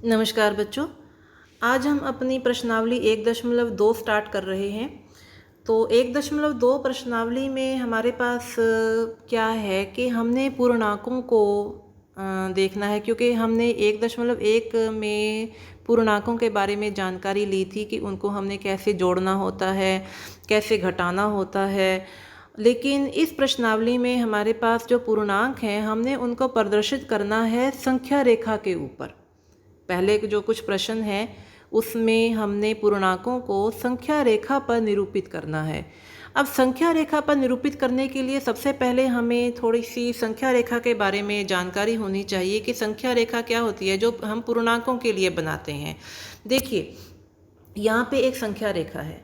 नमस्कार बच्चों। आज हम अपनी प्रश्नावली 1.2 स्टार्ट कर रहे हैं। तो 1.2 प्रश्नावली में हमारे पास क्या है कि हमने पूर्णांकों को देखना है, क्योंकि हमने 1.1 में पूर्णांकों के बारे में जानकारी ली थी कि उनको हमने कैसे जोड़ना होता है, कैसे घटाना होता है। लेकिन इस प्रश्नावली में हमारे पास जो पूर्णांक हैं, हमने उनको प्रदर्शित करना है संख्या रेखा के ऊपर। पहले जो कुछ प्रश्न हैं उसमें हमने पूर्णांकों को संख्या रेखा पर निरूपित करना है। अब संख्या रेखा पर निरूपित करने के लिए सबसे पहले हमें थोड़ी सी संख्या रेखा के बारे में जानकारी होनी चाहिए कि संख्या रेखा क्या होती है, जो हम पूर्णांकों के लिए बनाते हैं। देखिए, यहाँ पे एक संख्या रेखा है,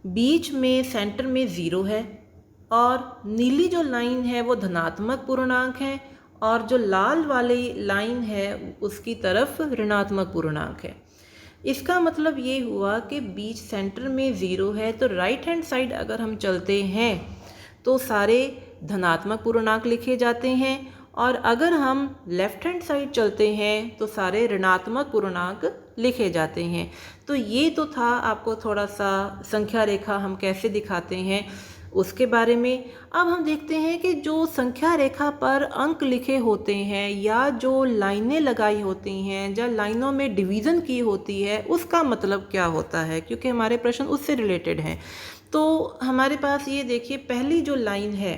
बीच में सेंटर में 0 है और नीली जो लाइन है वो धनात्मक पूर्णांक है और जो लाल वाली लाइन है उसकी तरफ ऋणात्मक पूर्णांक है। इसका मतलब ये हुआ कि बीच सेंटर में 0 है, तो राइट हैंड साइड अगर हम चलते हैं तो सारे धनात्मक पूर्णांक लिखे जाते हैं, और अगर हम लेफ्ट हैंड साइड चलते हैं तो सारे ऋणात्मक पूर्णांक लिखे जाते हैं। तो ये तो था आपको थोड़ा सा संख्या रेखा हम कैसे दिखाते हैं उसके बारे में। अब हम देखते हैं कि जो संख्या रेखा पर अंक लिखे होते हैं या जो लाइनें लगाई होती हैं या लाइनों में डिवीज़न की होती है उसका मतलब क्या होता है, क्योंकि हमारे प्रश्न उससे रिलेटेड हैं। तो हमारे पास ये देखिए, पहली जो लाइन है,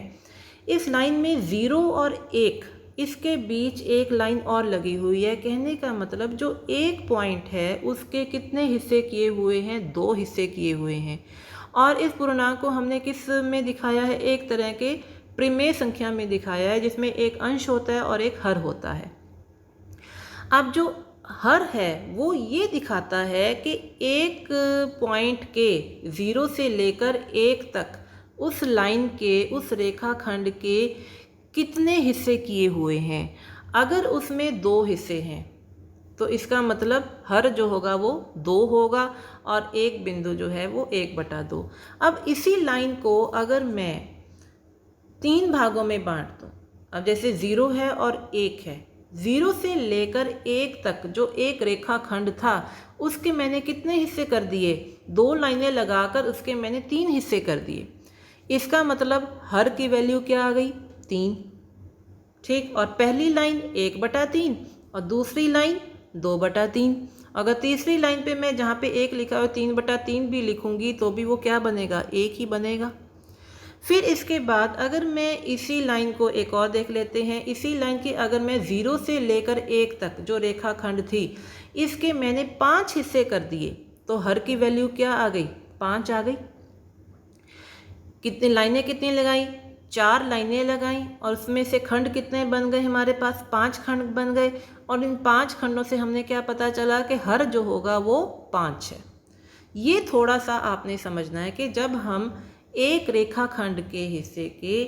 इस लाइन में 0 और 1, इसके बीच एक लाइन और लगी हुई है। कहने का मतलब जो एक पॉइंट है उसके कितने हिस्से किए हुए हैं, 2 हिस्से किए हुए हैं। और इस पूर्णांक को हमने किस में दिखाया है, एक तरह के परिमेय संख्या में दिखाया है, जिसमें एक अंश होता है और एक हर होता है। अब जो हर है वो ये दिखाता है कि एक पॉइंट के 0 से लेकर 1 तक उस लाइन के, उस रेखाखंड के कितने हिस्से किए हुए हैं। अगर उसमें 2 हिस्से हैं तो इसका मतलब हर जो होगा वो 2 होगा और एक बिंदु जो है वो 1/2। अब इसी लाइन को अगर मैं 3 भागों में बांट दूँ, अब जैसे 0 है और 1 है, 0 से लेकर 1 तक जो एक रेखाखंड था उसके मैंने कितने हिस्से कर दिए, 2 लाइनें लगाकर उसके मैंने 3 हिस्से कर दिए। इसका मतलब हर की वैल्यू क्या आ गई, 3। ठीक, और पहली लाइन 1/3 और दूसरी लाइन 2/3। अगर तीसरी लाइन पे मैं जहाँ पे 1 लिखा है 3/3 भी लिखूंगी तो भी वो क्या बनेगा, 1 ही बनेगा। फिर इसके बाद अगर मैं इसी लाइन को एक और देख लेते हैं, इसी लाइन के अगर मैं 0 से लेकर 1 तक जो रेखाखंड थी इसके मैंने 5 हिस्से कर दिए, तो हर की वैल्यू क्या आ गई, 5 आ गई। कितनी लाइनें कितनी लगाई, 4 लाइनें लगाई, और उसमें से खंड कितने बन गए, हमारे पास 5 खंड बन गए। और इन 5 खंडों से हमने क्या पता चला कि हर जो होगा वो 5 है। ये थोड़ा सा आपने समझना है कि जब हम एक रेखाखंड के हिस्से के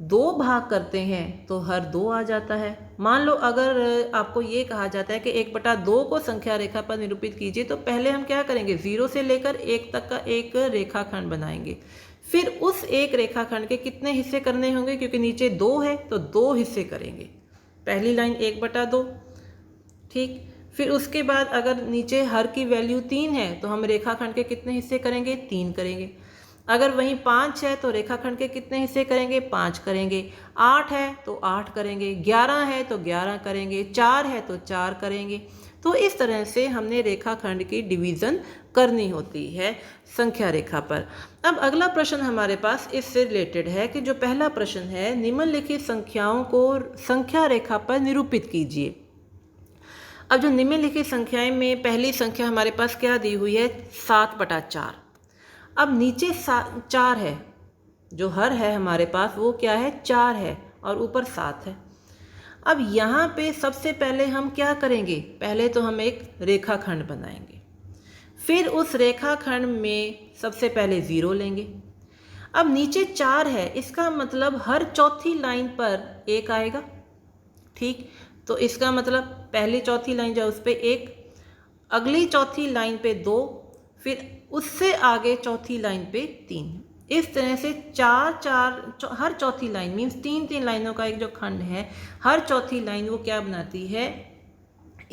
2 भाग करते हैं तो हर 2 आ जाता है। मान लो अगर आपको ये कहा जाता है कि 1/2 को संख्या रेखा पर निरूपित कीजिए, तो पहले हम क्या करेंगे, 0 से लेकर 1 तक का एक रेखाखंड बनाएंगे। फिर उस एक रेखाखंड के कितने हिस्से करने होंगे, क्योंकि नीचे 2 है तो 2 हिस्से करेंगे। पहली लाइन 1/2, ठीक। फिर उसके बाद अगर नीचे हर की वैल्यू 3 है तो हम रेखाखंड के कितने हिस्से करेंगे, 3 करेंगे। अगर वहीं 5 है तो रेखाखंड के कितने हिस्से करेंगे, 5 करेंगे। 8 है तो 8 करेंगे, 11 है तो 11 करेंगे, 4 है तो 4 करेंगे। तो इस तरह से हमने रेखाखंड की डिवीज़न करनी होती है संख्या रेखा पर। अब अगला प्रश्न हमारे पास इससे रिलेटेड है कि जो पहला प्रश्न है, निम्नलिखित संख्याओं को संख्या रेखा पर निरूपित कीजिए। अब जो निम्नलिखित संख्याएं में पहली संख्या हमारे पास क्या दी हुई है, 7/4। अब नीचे 4 है, जो हर है हमारे पास वो क्या है, 4 है, और ऊपर 7 है। अब यहाँ पे सबसे पहले हम क्या करेंगे, पहले तो हम एक रेखाखंड बनाएंगे, फिर उस रेखाखंड में सबसे पहले 0 लेंगे। अब नीचे 4 है, इसका मतलब हर चौथी लाइन पर 1 आएगा। ठीक, तो इसका मतलब पहली चौथी लाइन जो उस पर 1, अगली चौथी लाइन पे 2, फिर उससे आगे चौथी लाइन पे 3। इस तरह से 4 हर चौथी लाइन मीन्स 3 लाइनों का एक जो खंड है, हर चौथी लाइन वो क्या बनाती है,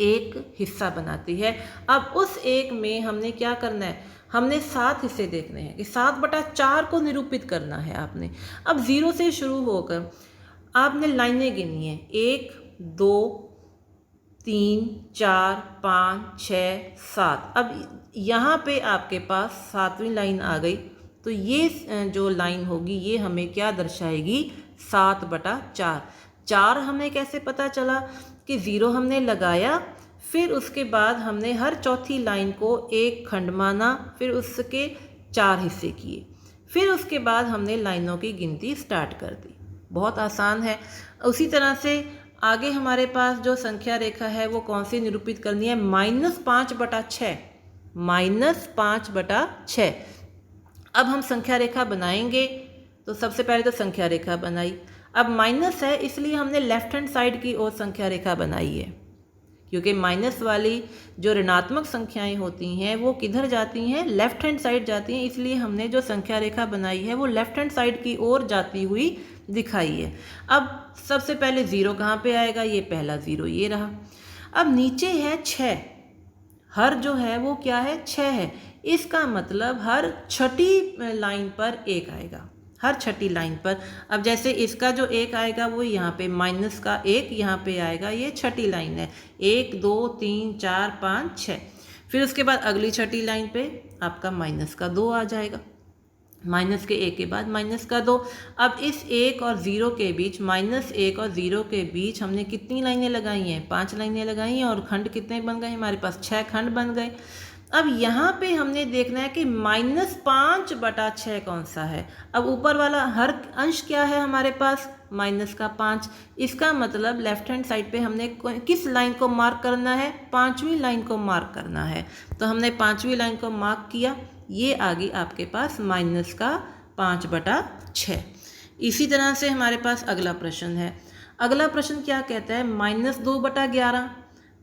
एक हिस्सा बनाती है। अब उस एक में हमने क्या करना है, हमने 7 हिस्से देखने हैं कि 7/4 को निरूपित करना है आपने। अब 0 से शुरू होकर आपने लाइनें गिनी है, 1 2 3 4 5 6 7। अब यहाँ पे आपके पास 7वीं लाइन आ गई, तो ये जो लाइन होगी ये हमें क्या दर्शाएगी, 7/4। 4 हमें कैसे पता चला कि 0 हमने लगाया, फिर उसके बाद हमने हर चौथी लाइन को एक खंड माना, फिर उसके 4 हिस्से किए, फिर उसके बाद हमने लाइनों की गिनती स्टार्ट कर दी। बहुत आसान है। उसी तरह से आगे हमारे पास जो संख्या रेखा है वो कौन सी निरूपित करनी है, -5/6। -5/6। अब हम संख्या रेखा बनाएंगे, तो सबसे पहले तो संख्या रेखा बनाई। अब माइनस है इसलिए हमने लेफ्ट हैंड साइड की ओर संख्या रेखा बनाई है, क्योंकि माइनस वाली जो ऋणात्मक संख्याएं होती हैं वो किधर जाती हैं, लेफ्ट हैंड साइड जाती हैं, इसलिए हमने जो संख्या रेखा बनाई है वो लेफ्ट हैंड साइड की ओर जाती हुई दिखाई है। अब सबसे पहले 0 कहाँ पे आएगा, ये पहला 0 ये रहा। अब नीचे है 6, हर जो है वो क्या है, 6 है। इसका मतलब हर छठी लाइन पर 1 आएगा, हर छठी लाइन पर। अब जैसे इसका जो 1 आएगा वो यहाँ पे माइनस का 1 यहाँ पे आएगा, ये छठी लाइन है, 1 2 3 4 5 6। फिर उसके बाद अगली छठी लाइन पे आपका माइनस का 2 आ जाएगा, माइनस के 1 के बाद माइनस का 2। अब इस 1 और 0 के बीच, -1 और 0 के बीच हमने कितनी लाइनें लगाई हैं, 5 लाइनें लगाई हैं, और खंड कितने बन गए हमारे पास, 6 खंड बन गए। अब यहाँ पे हमने देखना है कि -5/6 कौन सा है। अब ऊपर वाला हर अंश क्या है हमारे पास, -5। इसका मतलब लेफ्ट हैंड साइड पे हमने किस लाइन को मार्क करना है, 5वीं लाइन को मार्क करना है। तो हमने 5वीं लाइन को मार्क किया, ये आ गई आपके पास -5/6। इसी तरह से हमारे पास अगला प्रश्न है। अगला प्रश्न क्या कहता है, -2/11,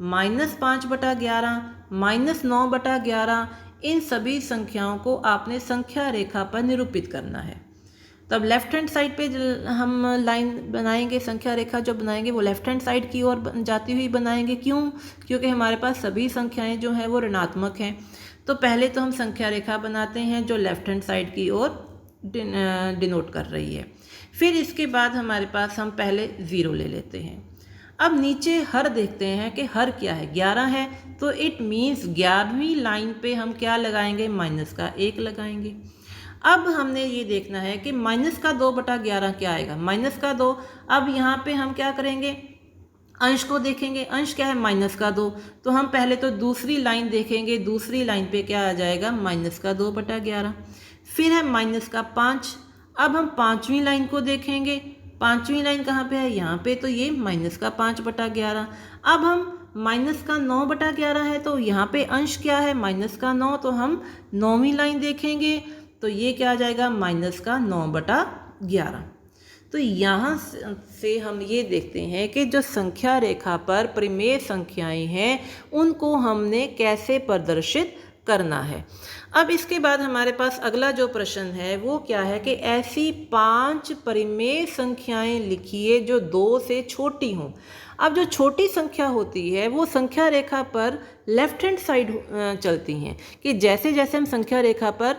-5/11, -9/11, इन सभी संख्याओं को आपने संख्या रेखा पर निरूपित करना है। तब लेफ्ट हैंड साइड पे हम लाइन बनाएंगे, संख्या रेखा जो बनाएंगे वो लेफ्ट हैंड साइड की ओर जाती हुई बनाएंगे। क्यों, क्योंकि हमारे पास सभी संख्याएं जो हैं वो ऋणात्मक हैं। तो पहले तो हम संख्या रेखा बनाते हैं जो लेफ्ट हैंड साइड की ओर डिनोट कर रही है। फिर इसके बाद हमारे पास हम पहले 0 ले लेते हैं। अब नीचे हर देखते हैं कि हर क्या है, 11 है, तो इट मीन्स 11वीं लाइन पे हम क्या लगाएंगे, माइनस का 1 लगाएंगे। अब हमने ये देखना है कि -2/11 क्या आएगा, -2। अब यहाँ पे हम क्या करेंगे, अंश को देखेंगे, अंश क्या है, -2। तो हम पहले तो दूसरी लाइन देखेंगे, दूसरी लाइन पे क्या आ जाएगा, -2/11। फिर है -5। अब हम 5वीं लाइन को देखेंगे, 5वीं लाइन कहाँ पे है, यहाँ पे, तो ये -5/11। अब हम -9/11 है, तो यहाँ पे अंश क्या है, -9, तो हम 9वीं लाइन देखेंगे, तो ये क्या आ जाएगा, -9/11। तो यहाँ से हम ये देखते हैं कि जो संख्या रेखा पर परिमेय संख्याएं हैं उनको हमने कैसे प्रदर्शित करना है। अब इसके बाद हमारे पास अगला जो प्रश्न है वो क्या है कि ऐसी 5 परिमेय संख्याएं लिखिए जो 2 से छोटी हों। अब जो छोटी संख्या होती है वो संख्या रेखा पर लेफ्ट हैंड साइड चलती हैं, कि जैसे जैसे हम संख्या रेखा पर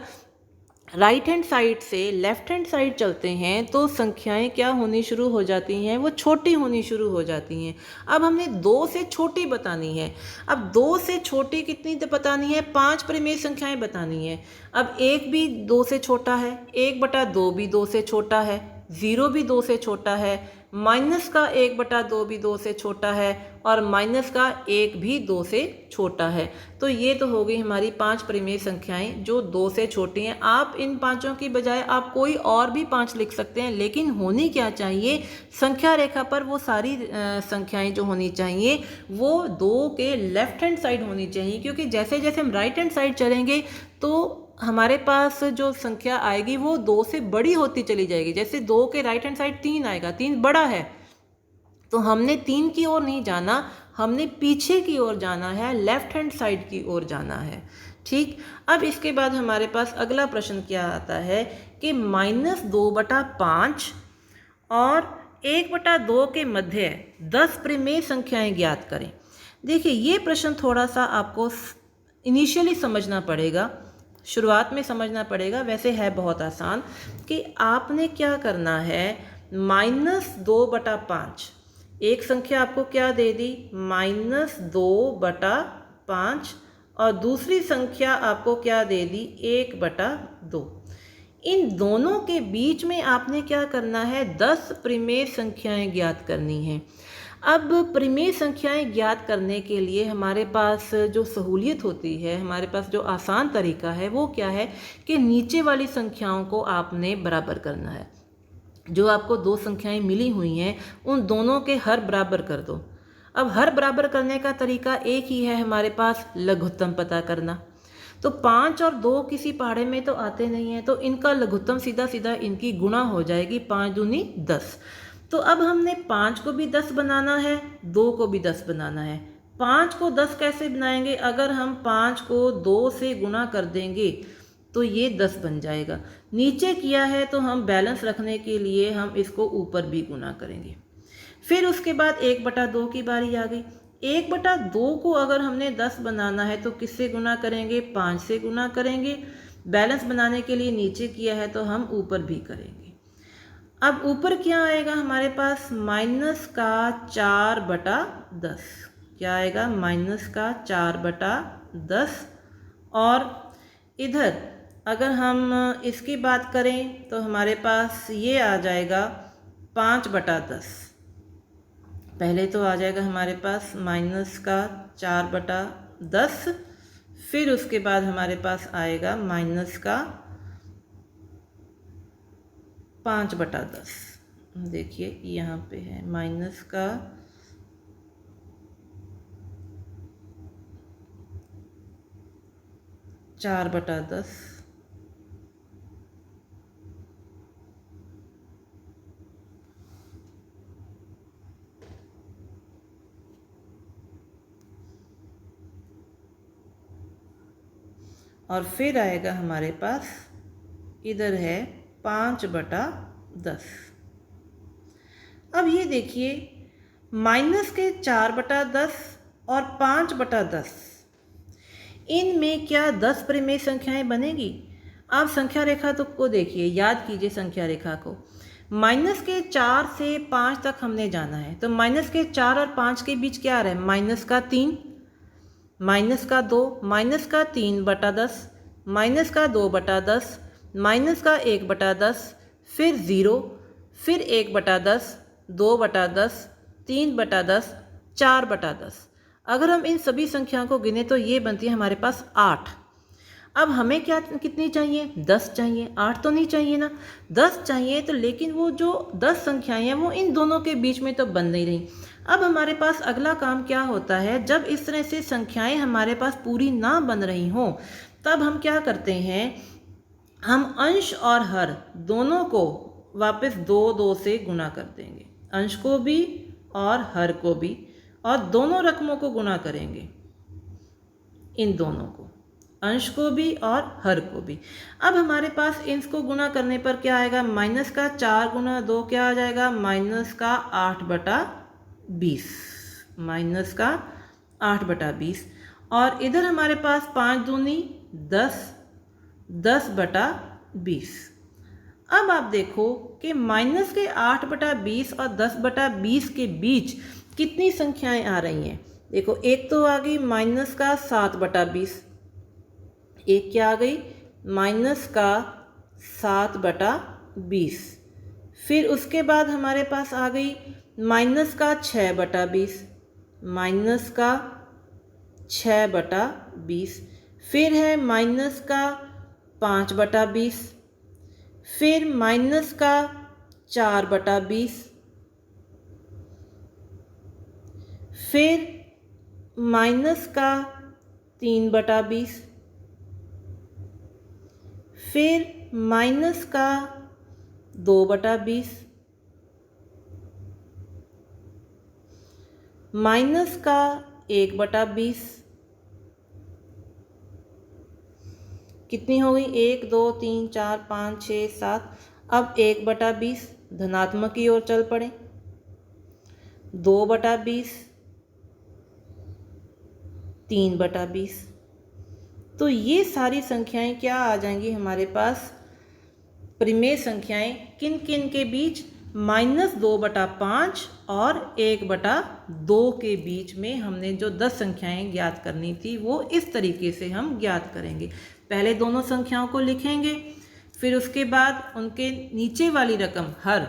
राइट हैंड साइड से लेफ्ट हैंड साइड चलते हैं तो संख्याएं क्या होनी शुरू हो जाती हैं, वो छोटी होनी शुरू हो जाती हैं। अब हमने 2 से छोटी बतानी है। अब 2 से छोटी कितनी बतानी है, 5 परिमेय संख्याएं बतानी है। अब 1 भी 2 से छोटा है, 1/2 भी 2 से छोटा है, 0 भी 2 से छोटा है, माइनस का 1/2 भी 2 से छोटा है, और माइनस का 1 भी 2 से छोटा है। तो ये तो हो गई हमारी 5 परिमेय संख्याएं जो 2 से छोटी हैं। आप इन पांचों की बजाय आप कोई और भी 5 लिख सकते हैं, लेकिन होनी क्या चाहिए, संख्या रेखा पर वो सारी संख्याएं जो होनी चाहिए वो 2 के लेफ्ट हैंड साइड होनी चाहिए, क्योंकि जैसे जैसे हम राइट हैंड साइड चलेंगे तो हमारे पास जो संख्या आएगी वो 2 से बड़ी होती चली जाएगी। जैसे 2 के राइट हैंड साइड 3 आएगा, 3 बड़ा है, तो हमने 3 की ओर नहीं जाना, हमने पीछे की ओर जाना है, लेफ्ट हैंड साइड की ओर जाना है। ठीक। अब इसके बाद हमारे पास अगला प्रश्न क्या आता है कि -2/5 और 1/2 के मध्य 10 परिमेय संख्याएं ज्ञात करें। देखिए ये प्रश्न थोड़ा सा आपको इनिशियली समझना पड़ेगा, शुरुआत में समझना पड़ेगा, वैसे है बहुत आसान। कि आपने क्या करना है, -2/5, एक संख्या आपको क्या दे दी, -2/5, और दूसरी संख्या आपको क्या दे दी, 1/2। इन दोनों के बीच में आपने क्या करना है, 10 परिमेय संख्याएं ज्ञात करनी हैं। अब परिमेय संख्याएं ज्ञात करने के लिए हमारे पास जो सहूलियत होती है, हमारे पास जो आसान तरीका है वो क्या है कि नीचे वाली संख्याओं को आपने बराबर करना है। जो आपको दो संख्याएं मिली हुई हैं उन दोनों के हर बराबर कर दो। अब हर बराबर करने का तरीका एक ही है हमारे पास, लघुत्तम पता करना। तो 5 और 2 किसी पहाड़े में तो आते नहीं हैं, तो इनका लघुत्तम सीधा सीधा इनकी गुणा हो जाएगी, 5 दूनी 10। तो अब हमने 5 को भी 10 बनाना है, 2 को भी 10 बनाना है। 5 को 10 कैसे बनाएंगे, अगर हम 5 को 2 से गुणा कर देंगे तो ये 10 बन जाएगा। नीचे किया है तो हम बैलेंस रखने के लिए हम इसको ऊपर भी गुणा करेंगे। फिर उसके बाद 1/2 की बारी आ गई। 1/2 को अगर हमने 10 बनाना है तो किससे गुना करेंगे, 5 से गुना करेंगे। बैलेंस बनाने के लिए नीचे किया है तो हम ऊपर भी करेंगे। अब ऊपर क्या आएगा हमारे पास, -4/10। क्या आएगा, -4/10। और इधर अगर हम इसकी बात करें तो हमारे पास ये आ जाएगा 5/10। पहले तो आ जाएगा हमारे पास -4/10, फिर उसके बाद हमारे पास आएगा -5/10। देखिए यहाँ पे है -4/10। और फिर आएगा हमारे पास, इधर है 5/10। अब ये देखिए, माइनस के 4/10 और 5/10, इनमें क्या 10 परिमेय संख्याएं बनेगी। आप संख्या रेखा तो को देखिए, याद कीजिए संख्या रेखा को। माइनस के 4 से 5 तक हमने जाना है, तो माइनस के 4 और 5 के बीच क्या आ रहा है, -3, -2, -3/10, -2/10, -1/10, फिर 0, फिर 1/10, 2/10, 3/10, 4/10। अगर हम इन सभी संख्याओं को गिने तो ये बनती है हमारे पास 8। अब हमें क्या कितनी चाहिए, 10 चाहिए, 8 तो नहीं चाहिए ना, 10 चाहिए। तो लेकिन वो जो 10 संख्याएं हैं वो इन दोनों के बीच में तो बन नहीं रही। अब हमारे पास अगला काम क्या होता है, जब इस तरह से संख्याएं हमारे पास पूरी ना बन रही हों तब हम क्या करते हैं, हम अंश और हर दोनों को वापस 2 से गुणा कर देंगे, अंश को भी और हर को भी, और दोनों रकमों को गुणा करेंगे, इन दोनों को, अंश को भी और हर को भी। अब हमारे पास इनको गुणा करने पर क्या आएगा, -4 × 2 क्या आ जाएगा, -8/20, -8/20। और इधर हमारे पास 5 दूनी 10, 10/20। अब आप देखो कि -8/20 और 10/20 के बीच कितनी संख्याएं आ रही हैं। देखो, एक तो आ गई -7/20, एक क्या आ गई, -7/20। फिर उसके बाद हमारे पास आ गई -6/20, -6/20। फिर है -5/20, फिर -4/20, फिर -3/20, फिर -2/20, -1/20। कितनी हो गई, 1 2 3 4 5 6 7। अब 1/20 धनात्मक की ओर चल पड़े, 2/20, 3/20। तो ये सारी संख्याएं क्या आ जाएंगी हमारे पास, परिमेय संख्याएं किन किन के बीच, -2/5 और 1/2 के बीच में हमने जो 10 संख्याएं ज्ञात करनी थी वो इस तरीके से हम ज्ञात करेंगे। पहले दोनों संख्याओं को लिखेंगे, फिर उसके बाद उनके नीचे वाली रकम हर,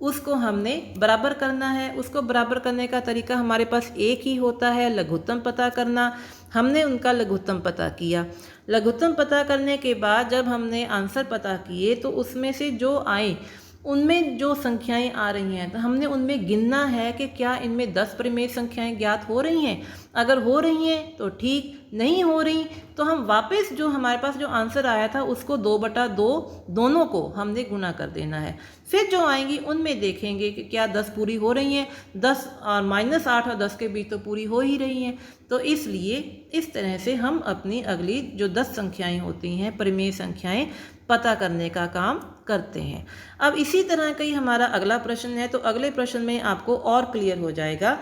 उसको हमने बराबर करना है। उसको बराबर करने का तरीका हमारे पास एक ही होता है, लघुत्तम पता करना। हमने उनका लघुत्तम पता किया। लघुत्तम पता करने के बाद जब हमने आंसर पता किए तो उसमें से जो आए, उनमें जो संख्याएं आ रही हैं तो हमने उनमें गिनना है कि क्या इनमें 10 परिमेय संख्याएं ज्ञात हो रही हैं। अगर हो रही हैं तो ठीक, नहीं हो रही तो हम वापस जो हमारे पास जो आंसर आया था उसको 2/2 दोनों को हमने गुना कर देना है। फिर जो आएंगी उनमें देखेंगे कि क्या 10 पूरी हो रही हैं। 10 और -8 और 10 के बीच तो पूरी हो ही रही हैं। तो इसलिए इस तरह से हम अपनी अगली जो 10 संख्याएं होती हैं, परिमेय संख्याएं, पता करने का काम करते हैं। अब इसी तरह का ही हमारा अगला प्रश्न है, तो अगले प्रश्न में आपको और क्लियर हो जाएगा।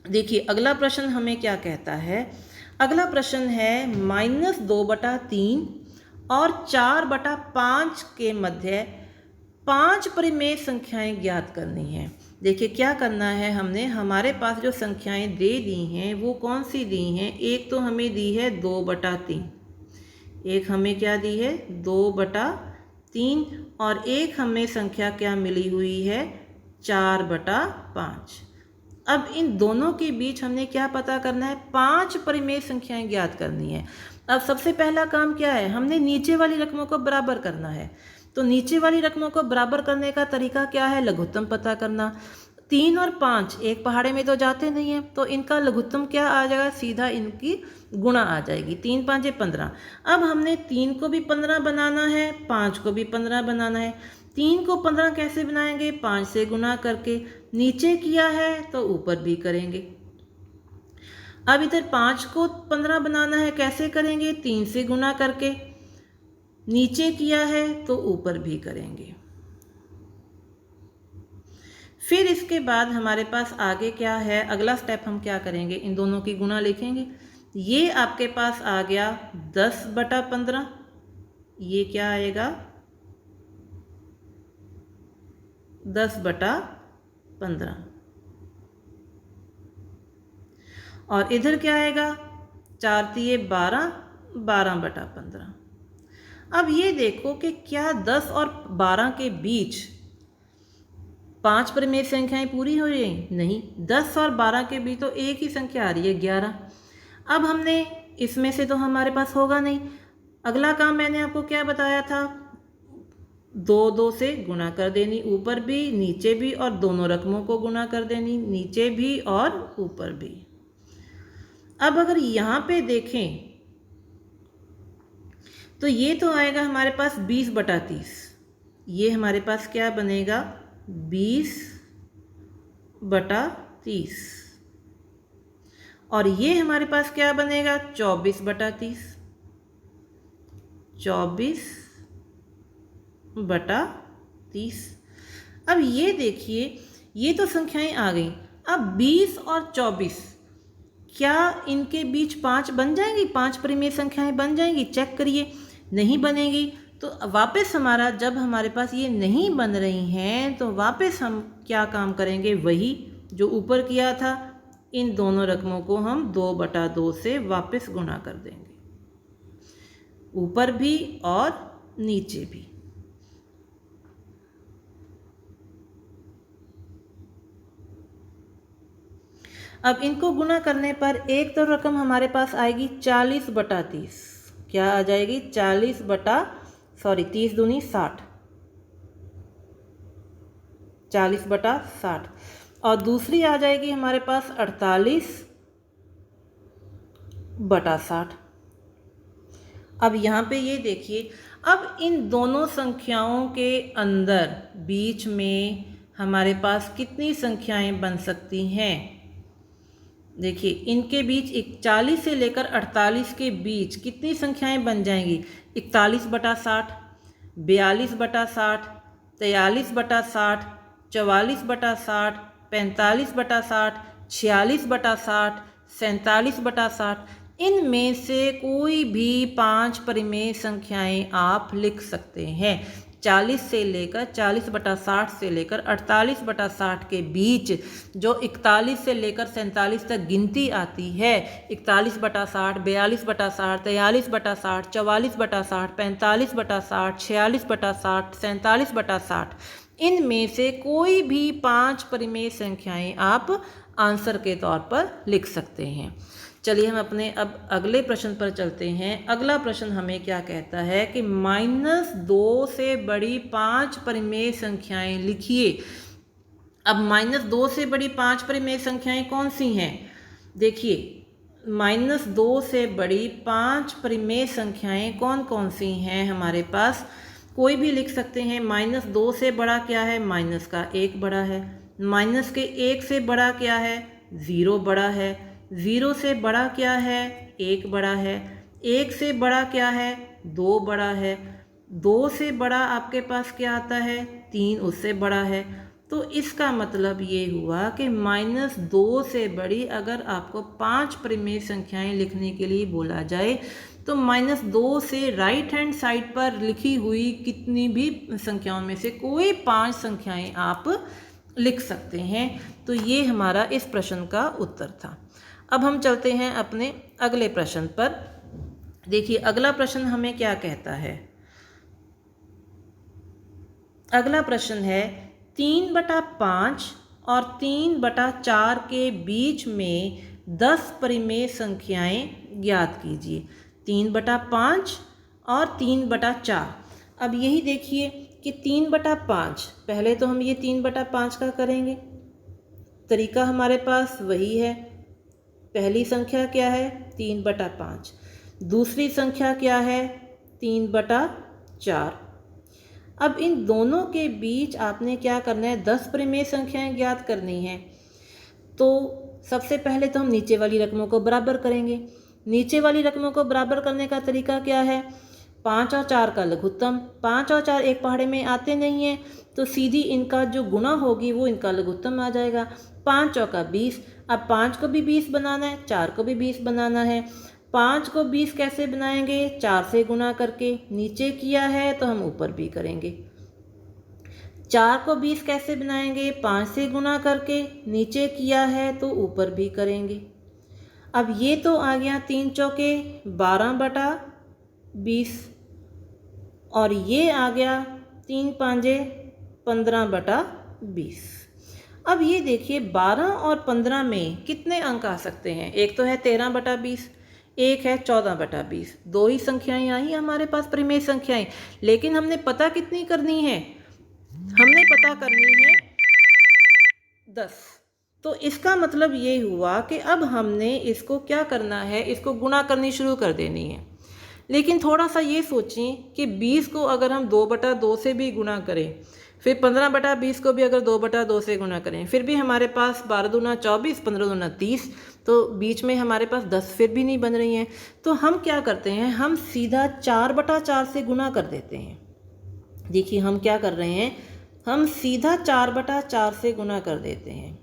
देखिए अगला प्रश्न हमें क्या कहता है। अगला प्रश्न है -2/3 और 4/5 के मध्य 5 परिमेय संख्याएं ज्ञात करनी है। देखिए क्या करना है, हमने हमारे पास जो संख्याएं दे दी हैं वो कौन सी दी हैं। एक तो हमें दी है 2/3, एक हमें क्या दी है 2/3, और एक हमें संख्या क्या मिली हुई है 4/5। अब इन दोनों के बीच हमने क्या पता करना है, 5 परिमेय संख्याएं ज्ञात करनी है। अब सबसे पहला काम क्या है, हमने नीचे वाली रकमों को बराबर करना है। तो नीचे वाली रकमों को बराबर करने का तरीका क्या है, लघुत्तम पता करना। 3 और 5 एक पहाड़े में तो जाते नहीं हैं, तो इनका लघुत्तम क्या आ जाएगा, सीधा इनकी गुणा आ जाएगी। 3 5 15। अब हमने 3 को भी 15 बनाना है, 5 को भी 15 बनाना है। 3 को 15 कैसे बनाएंगे, 5 से गुणा करके। नीचे किया है तो ऊपर भी करेंगे। अब इधर 5 को 15 बनाना है, कैसे करेंगे, 3 से गुणा करके। नीचे किया है तो ऊपर भी करेंगे। फिर इसके बाद हमारे पास आगे क्या है, अगला स्टेप हम क्या करेंगे, इन दोनों की गुणा लिखेंगे। ये आपके पास आ गया 10/15, ये क्या आएगा 10/15, और इधर क्या आएगा 4 तिये 12, 12/15। अब ये देखो कि क्या 10 और 12 के बीच 5 परिमेय संख्याएं पूरी हो रही हैं, नहीं। 10 और 12 के बीच तो एक ही संख्या आ रही है 11। अब हमने इसमें से तो हमारे पास होगा नहीं। अगला काम मैंने आपको क्या बताया था, 2 से गुणा कर देनी, ऊपर भी नीचे भी, और दोनों रकमों को गुणा कर देनी, नीचे भी और ऊपर भी। अब अगर यहाँ पे देखें तो ये तो आएगा हमारे पास 20/30। ये हमारे पास क्या बनेगा 20/30, और ये हमारे पास क्या बनेगा 24/30, 24/30। अब ये देखिए ये तो संख्याएं आ गई। अब 20 और 24, क्या इनके बीच 5 बन जाएंगी, 5 परिमेय संख्याएं बन जाएंगी, चेक करिए। नहीं बनेगी। तो वापस हमारा, जब हमारे पास ये नहीं बन रही हैं तो वापस हम क्या काम करेंगे, वही जो ऊपर किया था, इन दोनों रकमों को हम 2/2 से वापस गुणा कर देंगे, ऊपर भी और नीचे भी। अब इनको गुणा करने पर एक तो रकम हमारे पास आएगी 40/30। क्या आ जाएगी 30 दूनी 60, 40/60, और दूसरी आ जाएगी हमारे पास 48/60। अब यहाँ पे ये देखिए, अब इन दोनों संख्याओं के अंदर बीच में हमारे पास कितनी संख्याएं बन सकती हैं। देखिए इनके बीच 40 से लेकर 48 के बीच कितनी संख्याएं बन जाएंगी, 41/60, 42/60, 43/60, 44/60, 45/60, 46/60, 47/60, इनमें से कोई भी 5 परिमेय संख्याएं आप लिख सकते हैं। 40 से लेकर 40/60 से लेकर 48/60 के बीच जो 41 से लेकर 47 तक गिनती आती है, 41/60, 42/60, 43/60, 44/60, 45/60, 46/60, 47/60, इनमें से कोई भी 5 परिमेय संख्याएं आप आंसर के तौर पर लिख सकते हैं। चलिए हम अपने अब अगले प्रश्न पर चलते हैं। अगला प्रश्न हमें क्या कहता है कि -2 से बड़ी 5 परिमेय संख्याएं लिखिए। अब -2 से बड़ी 5 परिमेय संख्याएं कौन सी हैं? देखिए, -2 से बड़ी 5 परिमेय संख्याएं कौन कौन सी हैं हमारे पास? कोई भी लिख सकते हैं। -2 से बड़ा क्या है? माइनस का 1 बड़ा है। माइनस के 1 से बड़ा क्या है? 0 बड़ा है। 0 से बड़ा क्या है? 1 बड़ा है। 1 से बड़ा क्या है? 2 बड़ा है। 2 से बड़ा आपके पास क्या आता है? 3 उससे बड़ा है। तो इसका मतलब ये हुआ कि -2 से बड़ी अगर आपको 5 परिमेय संख्याएं लिखने के लिए बोला जाए तो -2 से राइट हैंड साइड पर लिखी हुई कितनी भी संख्याओं में से कोई 5 संख्याएं आप लिख सकते हैं। तो ये हमारा इस प्रश्न का उत्तर था। अब हम चलते हैं अपने अगले प्रश्न पर। देखिए, अगला प्रश्न हमें क्या कहता है? अगला प्रश्न है 3/5 और 3/4 के बीच में 10 परिमेय संख्याएं ज्ञात कीजिए। 3/5 और 3/4। अब यही देखिए कि 3/5, पहले तो हम ये 3/5 का करेंगे। तरीका हमारे पास वही है। पहली संख्या क्या है? 3/5। दूसरी संख्या क्या है? 3/4। अब इन दोनों के बीच आपने क्या करना है? 10 परिमेय संख्याएं ज्ञात करनी हैं। तो सबसे पहले तो हम नीचे वाली रकमों को बराबर करेंगे। नीचे वाली रकमों को बराबर करने का तरीका क्या है? 5 और 4 का लघुत्तम। 5 और 4 एक पहाड़े में आते नहीं हैं, तो सीधी इनका जो गुणा होगी वो इनका लघुत्तम आ जाएगा। 5 चौका 20। अब 5 को भी 20 बनाना है, 4 को भी 20 बनाना है। 5 को 20 कैसे बनाएंगे? 4 से गुणा करके। नीचे किया है तो हम ऊपर भी करेंगे। 4 को 20 कैसे बनाएंगे? 5 से गुणा करके। नीचे किया है तो ऊपर भी करेंगे। अब ये तो आ गया 3 चौके 12/20 और ये आ गया 3 पांजे 15/20। अब ये देखिए 12 और 15 में कितने अंक आ सकते हैं? एक तो है 13/20, एक है 14/20। दो ही संख्याएं आई हमारे पास परिमेय संख्याएं, लेकिन हमने पता कितनी करनी है? हमने पता करनी है 10। तो इसका मतलब ये हुआ कि अब हमने इसको क्या करना है? इसको गुणा करनी शुरू कर देनी है। लेकिन थोड़ा सा ये सोचें कि 20 को अगर हम 2/2 से भी गुणा करें, फिर 15/20 को भी अगर 2/2 से गुणा करें, फिर भी हमारे पास 12 दूना 24, 15 दूना 30, तो बीच में हमारे पास 10 फिर भी नहीं बन रही हैं। तो हम क्या करते हैं? हम सीधा 4/4 से गुणा कर देते हैं। देखिए हम क्या कर रहे हैं? हम सीधा 4/4 से गुणा कर देते हैं,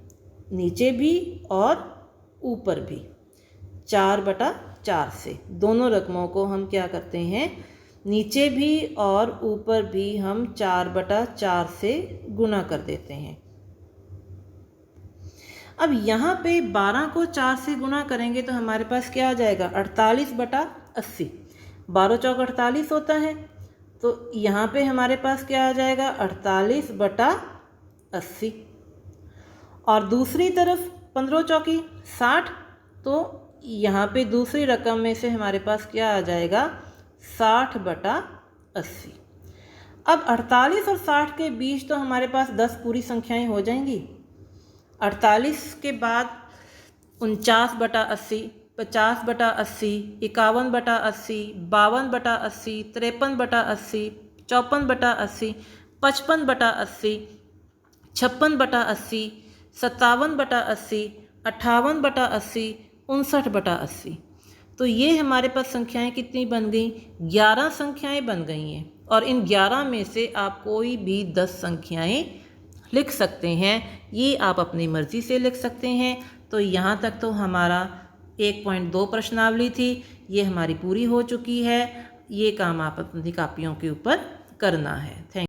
नीचे भी और ऊपर भी। 4/4 से दोनों रकमों को हम क्या करते हैं? नीचे भी और ऊपर भी हम 4/4 से गुणा कर देते हैं। अब यहाँ पे 12 को 4 से गुणा करेंगे तो हमारे पास क्या आ जाएगा? 48/80। 12 चौक 48 होता है, तो यहाँ पे हमारे पास क्या आ जाएगा? 48/80। और दूसरी तरफ 15 चौकी 60, तो यहाँ पे दूसरी रकम में से हमारे पास क्या आ जाएगा? 60/80। अब 48 और 60 के बीच तो हमारे पास 10 पूरी संख्याएं हो जाएंगी। 48 के बाद 49/80, 50/80, 51/80, 52/80, 53/80, 54/80, 55/80, 56/80, 57/80, 58/80, 59/80। तो ये हमारे पास संख्याएं कितनी बन गई? 11 संख्याएं बन गई हैं। और इन 11 में से आप कोई भी 10 संख्याएं लिख सकते हैं। ये आप अपनी मर्ज़ी से लिख सकते हैं। तो यहाँ तक तो हमारा 1.2 प्रश्नावली थी, ये हमारी पूरी हो चुकी है। ये काम आप अपनी कापियों के ऊपर करना है। थैंक